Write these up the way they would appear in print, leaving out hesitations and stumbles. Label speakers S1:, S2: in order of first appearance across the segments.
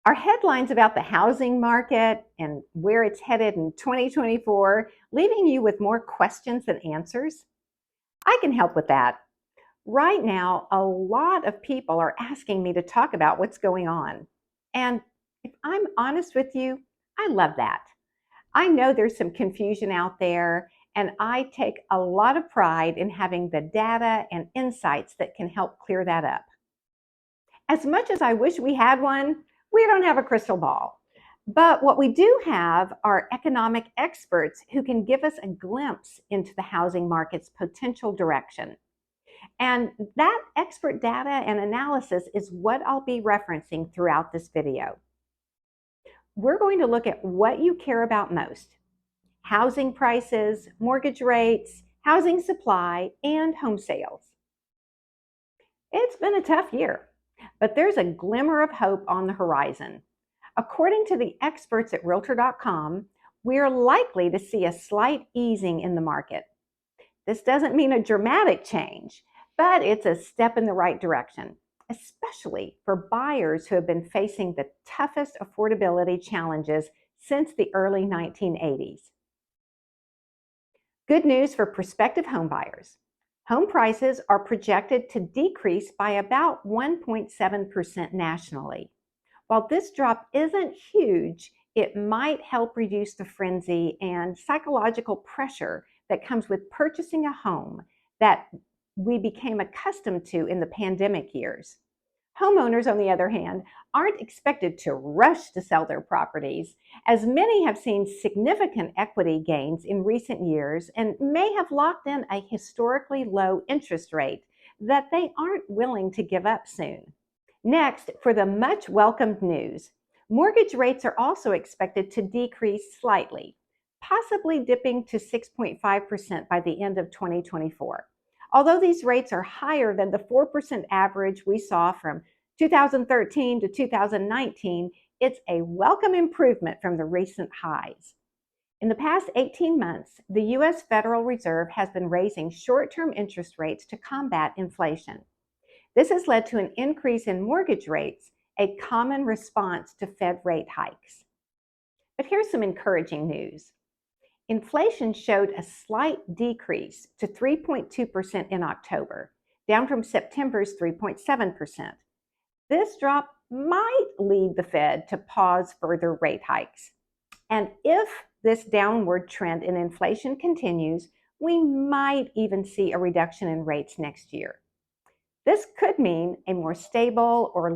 S1: Are headlines about the housing market and where it's headed in 2024 leaving you with more questions than answers? I can help with that. Right now, a lot of people are asking me to talk about what's going on. And if I'm honest with you, I love that. I know there's some confusion out there, and I take a lot of pride in having the data and insights that can help clear that up. As much as I wish we had one, we don't have a crystal ball. But what we do have are economic experts who can give us a glimpse into the housing market's potential direction. And that expert data and analysis is what I'll be referencing throughout this video. We're going to look at what you care about most: housing prices, mortgage rates, housing supply, and home sales. It's been a tough year, but there's a glimmer of hope on the horizon. According to the experts at Realtor.com, we're likely to see a slight easing in the market. This doesn't mean a dramatic change, but it's a step in the right direction, especially for buyers who have been facing the toughest affordability challenges since the early 1980s. Good news for prospective home buyers. Home prices are projected to decrease by about 1.7% nationally. While this drop isn't huge, it might help reduce the frenzy and psychological pressure that comes with purchasing a home that we became accustomed to in the pandemic years. Homeowners, on the other hand, aren't expected to rush to sell their properties, as many have seen significant equity gains in recent years and may have locked in a historically low interest rate that they aren't willing to give up soon. Next, for the much welcomed news, mortgage rates are also expected to decrease slightly, possibly dipping to 6.5% by the end of 2024. Although these rates are higher than the 4% average we saw from 2013 to 2019, it's a welcome improvement from the recent highs. In the past 18 months, the U.S. Federal Reserve has been raising short-term interest rates to combat inflation. This has led to an increase in mortgage rates, a common response to Fed rate hikes. But here's some encouraging news. Inflation showed a slight decrease to 3.2% in October, down from September's 3.7%. This drop might lead the Fed to pause further rate hikes. And if this downward trend in inflation continues, we might even see a reduction in rates next year. This could mean a more stable or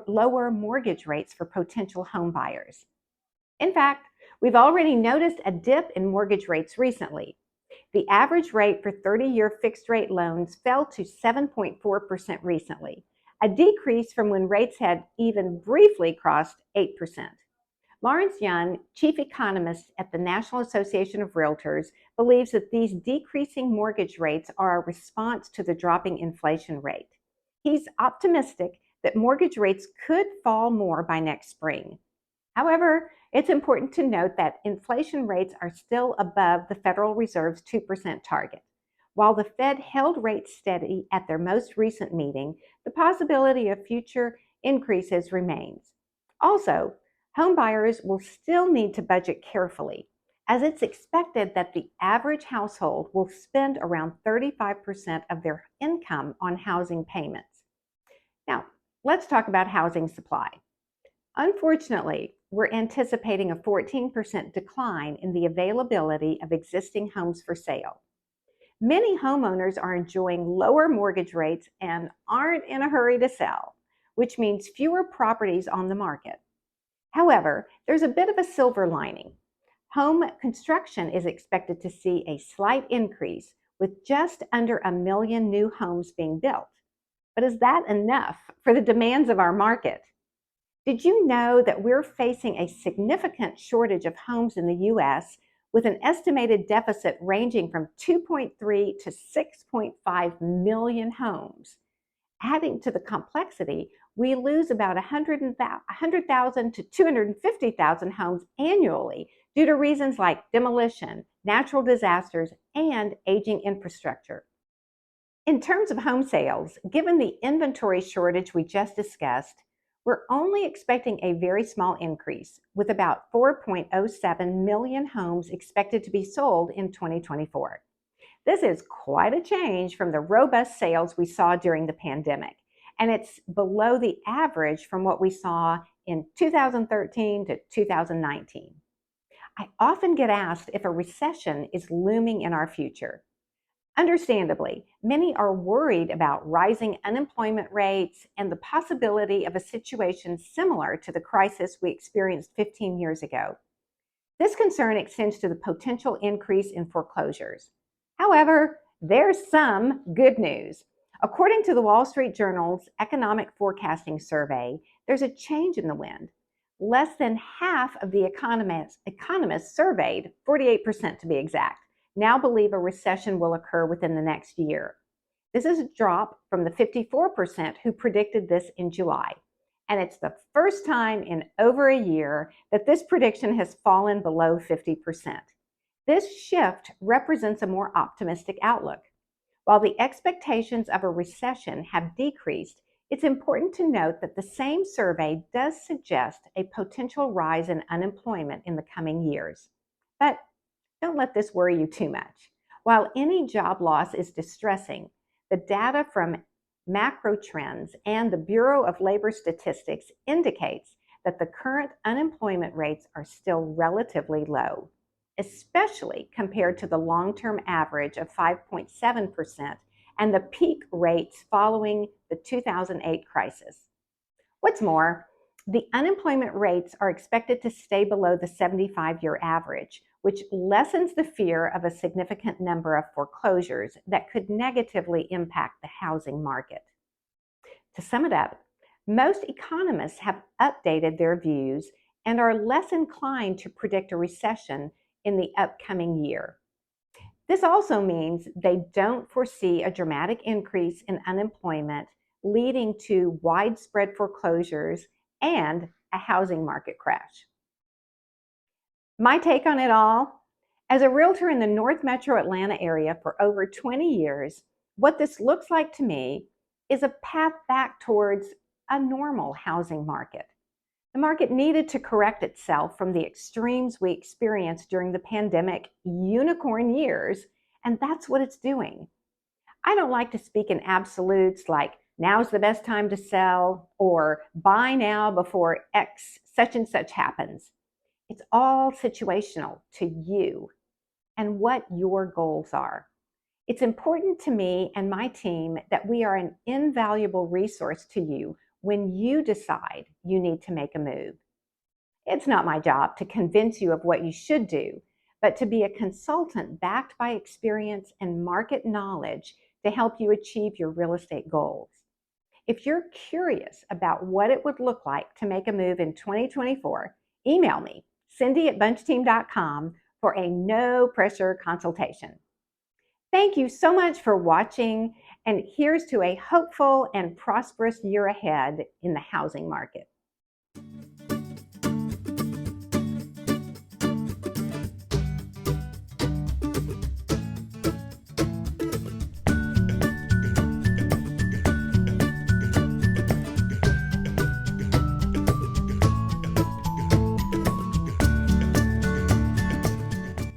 S1: lower mortgage rates for potential home buyers. In fact, we've already noticed a dip in mortgage rates recently. The average rate for 30-year fixed-rate loans fell to 7.4% recently, a decrease from when rates had even briefly crossed 8%. Lawrence Young, chief economist at the National Association of Realtors, believes that these decreasing mortgage rates are a response to the dropping inflation rate. He's optimistic that mortgage rates could fall more by next spring. However, it's important to note that inflation rates are still above the Federal Reserve's 2% target. While the Fed held rates steady at their most recent meeting, the possibility of future increases remains. Also, home buyers will still need to budget carefully, as it's expected that the average household will spend around 35% of their income on housing payments. Now, let's talk about housing supply. Unfortunately, we're anticipating a 14% decline in the availability of existing homes for sale. Many homeowners are enjoying lower mortgage rates and aren't in a hurry to sell, which means fewer properties on the market. However, there's a bit of a silver lining. Home construction is expected to see a slight increase, with just under 1 million new homes being built. But is that enough for the demands of our market? Did you know that we're facing a significant shortage of homes in the U.S., with an estimated deficit ranging from 2.3 to 6.5 million homes? Adding to the complexity, we lose about 100,000 to 250,000 homes annually due to reasons like demolition, natural disasters, and aging infrastructure. In terms of home sales, given the inventory shortage we just discussed, We're only expecting a very small increase, with about 4.07 million homes expected to be sold in 2024. This is quite a change from the robust sales we saw during the pandemic, and it's below the average from what we saw in 2013 to 2019. I often get asked if a recession is looming in our future. Understandably, many are worried about rising unemployment rates and the possibility of a situation similar to the crisis we experienced 15 years ago. This concern extends to the potential increase in foreclosures. However, there's some good news. According to the Wall Street Journal's Economic Forecasting Survey, there's a change in the wind. Less than half of the economists surveyed, 48% to be exact, now believe a recession will occur within the next year. This is a drop from the 54% who predicted this in July. And it's the first time in over a year that this prediction has fallen below 50%. This shift represents a more optimistic outlook. While the expectations of a recession have decreased, it's important to note that the same survey does suggest a potential rise in unemployment in the coming years. But don't let this worry you too much. While any job loss is distressing, the data from macro trends and the Bureau of Labor Statistics indicates that the current unemployment rates are still relatively low, especially compared to the long-term average of 5.7% and the peak rates following the 2008 crisis. What's more, the unemployment rates are expected to stay below the 75-year average, which lessens the fear of a significant number of foreclosures that could negatively impact the housing market. To sum it up, most economists have updated their views and are less inclined to predict a recession in the upcoming year. This also means they don't foresee a dramatic increase in unemployment, leading to widespread foreclosures and a housing market crash. My take on it all: as a realtor in the North Metro Atlanta area for over 20 years, what this looks like to me is a path back towards a normal housing market. The market needed to correct itself from the extremes we experienced during the pandemic unicorn years, and that's what it's doing. I don't like to speak in absolutes like now's the best time to sell or buy now before X such and such happens. It's all situational to you and what your goals are. It's important to me and my team that we are an invaluable resource to you when you decide you need to make a move. It's not my job to convince you of what you should do, but to be a consultant backed by experience and market knowledge to help you achieve your real estate goals. If you're curious about what it would look like to make a move in 2024, email me, Cindy@bunchteam.com, for a no-pressure consultation. Thank you so much for watching, and here's to a hopeful and prosperous year ahead in the housing market.